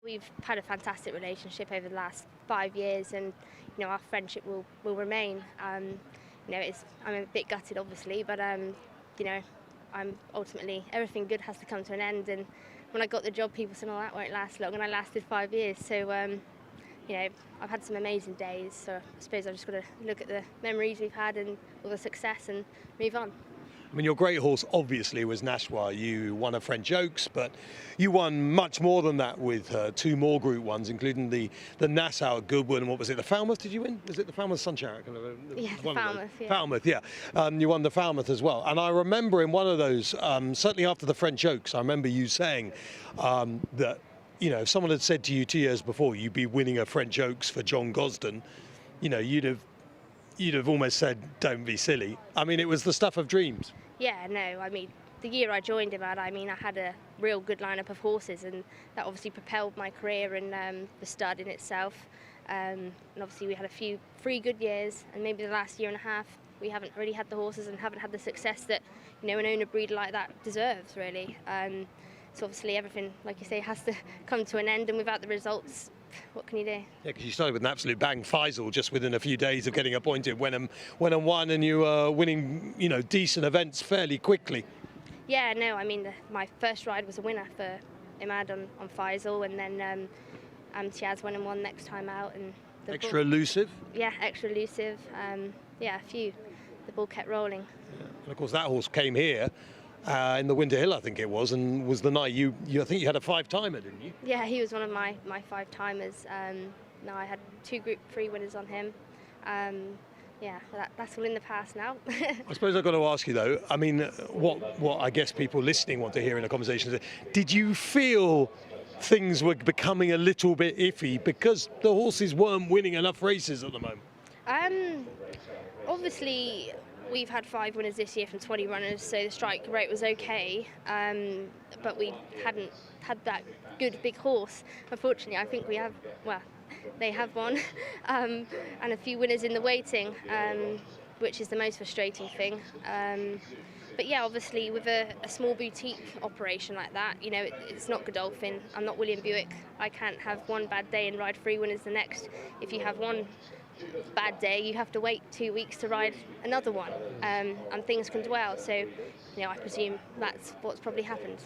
We've had a fantastic relationship over the last 5 years, and our friendship will remain. I'm a bit gutted, obviously, but I'm ultimately, everything good has to come to an end. And when I got the job, people said, "Oh, that won't last long," and I lasted 5 years. So I've had some amazing days. So I suppose I've just got to look at the memories we've had and all the success and move on. I mean, your great horse obviously was Nashwa. You won a French Oaks, but you won much more than that with 2 more Group 1s, including the Nassau at Goodwood. And what was it, the Falmouth did you win? Was it the Falmouth Sunshine? Yeah, the Falmouth, yeah. Falmouth, yeah. You won the Falmouth as well. And I remember in one of those, certainly after the French Oaks, I remember you saying that, if someone had said to you 2 years before you'd be winning a French Oaks for John Gosden, you'd have almost said, "Don't be silly." I mean, it was the stuff of dreams. Yeah, no, I mean, the year I joined Imad, I had a real good lineup of horses, and that obviously propelled my career and the stud in itself. And obviously we had a few 3 good years, and maybe the last year and a half we haven't really had the horses and haven't had the success that an owner breeder like that deserves, really. So obviously everything, like you say, has to come to an end, and without the results, what can you do? Yeah, because you started with an absolute bang. Faisal, just within a few days of getting appointed, went and won, and you were winning, decent events fairly quickly. Yeah, no, my first ride was a winner for Imad on Faisal, and then Tiaz went and won next time out. And extra elusive? Yeah, extra elusive. A few. The ball kept rolling. Yeah. And of course that horse came here in the Winter Hill, I think it was, and was the night I think you had a 5-timer, didn't you? Yeah, he was one of my 5-timers. No, I had 2 Group 3 winners on him. That's all in the past now. I suppose I've got to ask you though, what I guess people listening want to hear in a conversation is, did you feel things were becoming a little bit iffy because the horses weren't winning enough races at the moment? Obviously, we've had 5 winners this year from 20 runners, so the strike rate was okay, but we hadn't had that good big horse. Unfortunately, I think we have, they have one, and a few winners in the waiting, which is the most frustrating thing. But yeah, obviously with a small boutique operation like that, it's not Godolphin. I'm not William Buick. I can't have one bad day and ride 3 winners the next. If you have one bad day, you have to wait 2 weeks to ride another one, and things can dwell. So, I presume that's what's probably happened.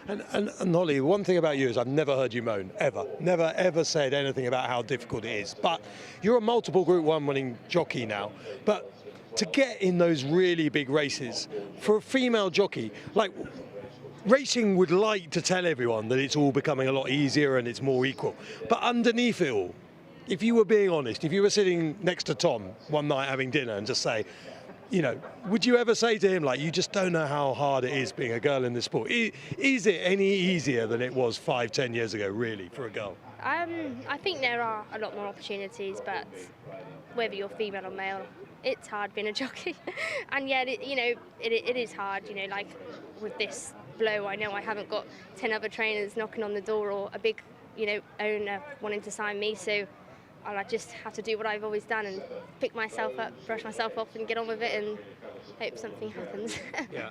And Hollie, one thing about you is I've never heard you moan, ever. Never, ever said anything about how difficult it is. But you're a multiple Group 1 winning jockey now. But to get in those really big races, for a female jockey, racing would like to tell everyone that it's all becoming a lot easier and it's more equal. But underneath it all, if you were being honest, if you were sitting next to Tom one night having dinner and just say, would you ever say to him, you just don't know how hard it is being a girl in this sport? Is it any easier than it was 5-10 years ago, really, for a girl? I think there are a lot more opportunities, but whether you're female or male, it's hard being a jockey. And yet, it is hard, like with this blow, I know I haven't got 10 other trainers knocking on the door or a big, owner wanting to sign me, so I just have to do what I've always done and pick myself up, brush myself off and get on with it and hope something happens. Yeah.